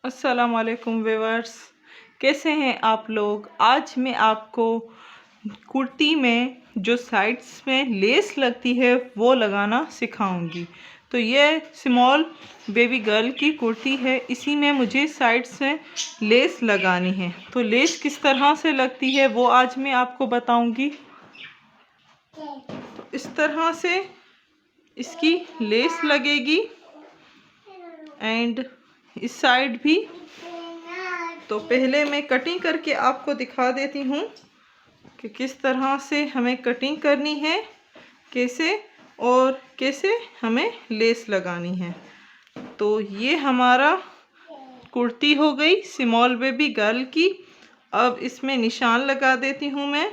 अस्सलाम वालेकुम व्यूअर्स। कैसे हैं आप लोग। आज मैं आपको कुर्ती में जो साइड्स में लेस लगती है वो लगाना सिखाऊंगी। तो ये स्मॉल बेबी गर्ल की कुर्ती है, इसी में मुझे साइड्स में लेस लगानी है। तो लेस किस तरह से लगती है वो आज मैं आपको बताऊंगी। तो इस तरह से इसकी लेस लगेगी एंड इस साइड भी। तो पहले मैं कटिंग करके आपको दिखा देती हूँ कि किस तरह से हमें कटिंग करनी है, कैसे हमें लेस लगानी है। तो ये हमारा कुर्ती हो गई स्मॉल बेबी गर्ल की। अब इसमें निशान लगा देती हूँ मैं।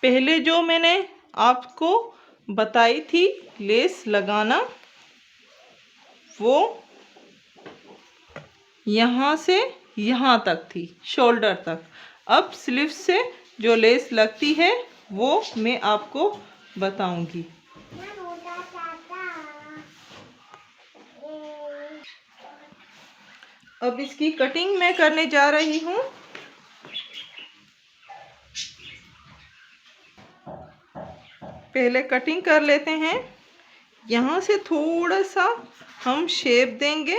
पहले जो मैंने आपको बताई थी लेस लगाना, वो यहाँ से यहाँ तक थी, शोल्डर तक। अब स्लीव से जो लेस लगती है वो मैं आपको बताऊंगी। अब इसकी कटिंग मैं करने जा रही हूँ। पहले कटिंग कर लेते हैं। यहाँ से थोड़ा सा हम शेप देंगे।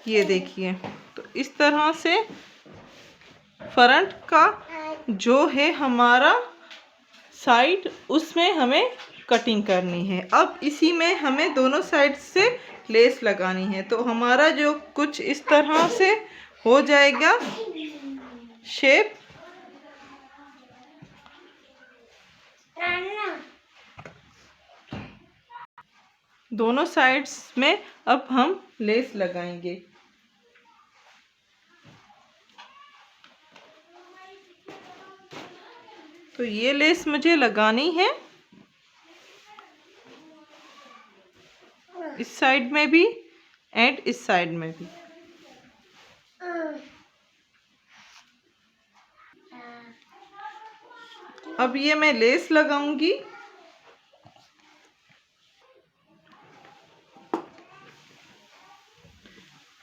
ये देखिए, तो इस तरह से फ्रंट का जो है हमारा साइड, उसमें हमें कटिंग करनी है। अब इसी में हमें दोनों साइड से लेस लगानी है। तो हमारा जो कुछ इस तरह से हो जाएगा शेप। दोनों साइड्स में अब हम लेस लगाएंगे। तो ये लेस मुझे लगानी है इस साइड में भी एंड इस साइड में भी। अब ये मैं लेस लगाऊंगी।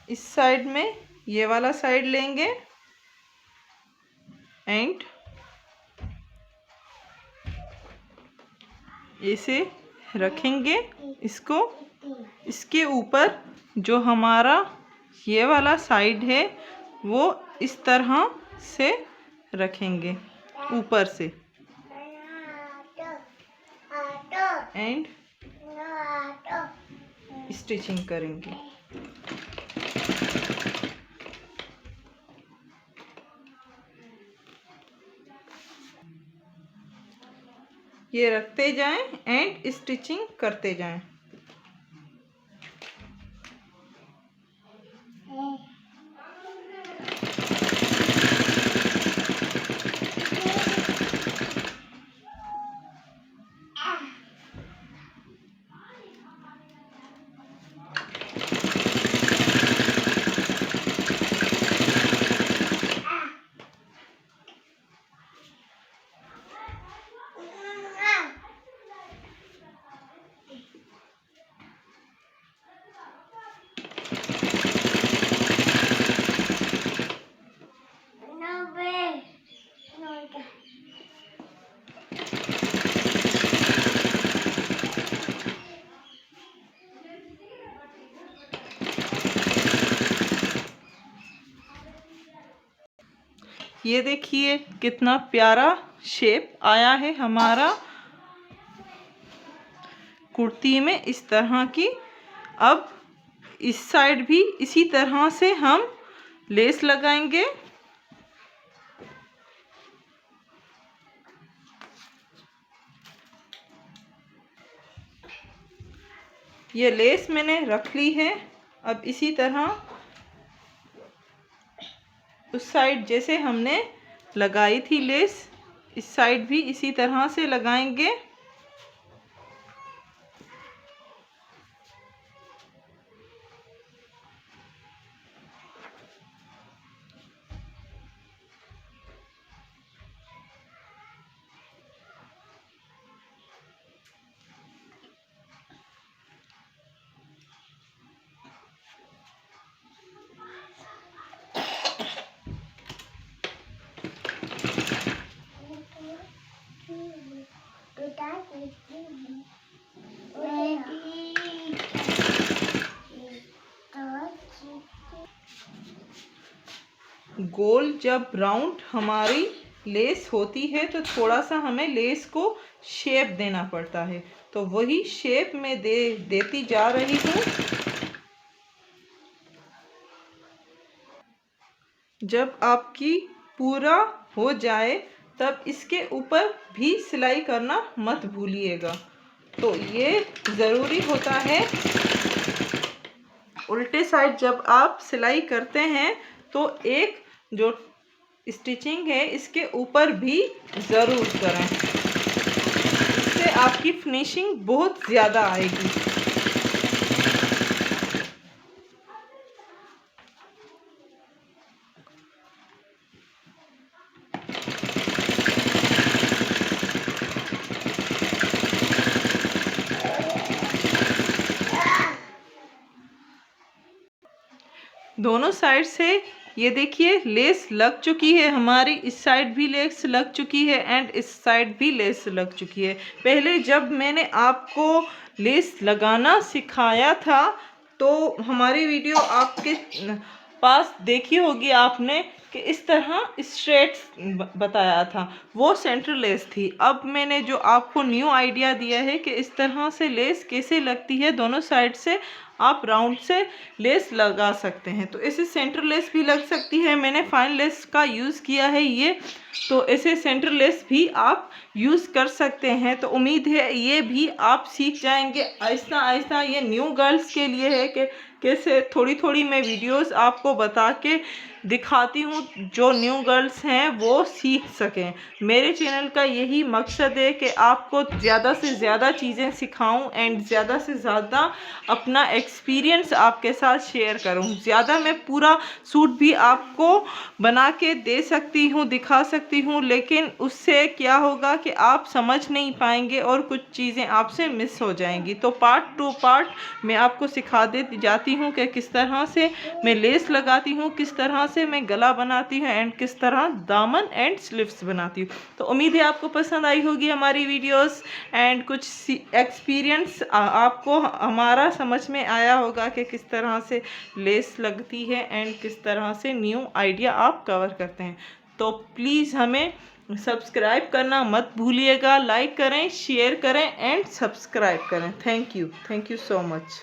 इस साइड में ये वाला साइड लेंगे एंड ऐसे रखेंगे इसको। इसके ऊपर जो हमारा ये वाला साइड है वो इस तरह से रखेंगे ऊपर से एंड स्टिचिंग करेंगे। ये रखते जाएं एंड स्टिचिंग करते जाएं। ये देखिए कितना प्यारा शेप आया है हमारा कुर्ती में इस तरह की। अब इस साइड भी इसी तरह से हम लेस लगाएंगे। ये लेस मैंने रख ली है। अब इसी तरह उस साइड जैसे हमने लगाई थी लेस, इस साइड भी इसी तरह से लगाएंगे। गोल जब राउंड हमारी लेस होती है तो थोड़ा सा हमें लेस को शेप देना पड़ता है, तो वही शेप में देती जा रही हूँ। जब आपकी पूरा हो जाए तब इसके ऊपर भी सिलाई करना मत भूलिएगा। तो ये ज़रूरी होता है। उल्टे साइड जब आप सिलाई करते हैं तो एक जो स्टिचिंग है इसके ऊपर भी ज़रूर करें, इससे आपकी फिनिशिंग बहुत ज़्यादा आएगी। दोनों साइड से ये देखिए लेस लग चुकी है हमारी, इस साइड भी लेस लग चुकी है एंड इस साइड भी लेस लग चुकी है। पहले जब मैंने आपको लेस लगाना सिखाया था तो हमारी वीडियो आपके पास देखी होगी आपने कि इस तरह स्ट्रेट बताया था, वो सेंटर लेस थी। अब मैंने जो आपको न्यू आइडिया दिया है कि इस तरह से लेस कैसे लगती है, दोनों साइड से आप राउंड से लेस लगा सकते हैं। तो ऐसे सेंटर लेस भी लग सकती है, मैंने फाइन लेस का यूज़ किया है ये, तो ऐसे सेंटर लेस भी आप यूज़ कर सकते हैं। तो उम्मीद है ये भी आप सीख जाएंगे आहिस्ता आहिस्ता। ये न्यू गर्ल्स के लिए है कि कैसे थोड़ी थोड़ी मैं वीडियोस आपको बता के दिखाती हूँ, जो न्यू गर्ल्स हैं वो सीख सकें। मेरे चैनल का यही मकसद है कि आपको ज़्यादा से ज़्यादा चीज़ें सिखाऊं एंड ज़्यादा से ज़्यादा अपना एक्सपीरियंस आपके साथ शेयर करूं। ज़्यादा मैं पूरा सूट भी आपको बना के दे सकती हूं, दिखा सकती हूं, लेकिन उससे क्या होगा कि आप समझ नहीं पाएंगे और कुछ चीज़ें आपसे मिस हो जाएंगी। तो पार्ट टू पार्ट मैं आपको सिखा दे जाती हूँ कि किस तरह से मैं लेस लगाती हूँ, किस तरह से मैं गला बनाती हूँ एंड किस तरह दामन एंड स्लीव्स बनाती हूँ। तो उम्मीद है आपको पसंद आई होगी हमारी वीडियोस एंड कुछ एक्सपीरियंस आपको हमारा समझ में आया होगा कि किस तरह से लेस लगती है एंड किस तरह से न्यू आइडिया आप कवर करते हैं। तो प्लीज़ हमें सब्सक्राइब करना मत भूलिएगा, लाइक करें, शेयर करें एंड सब्सक्राइब करें। Thank you so much.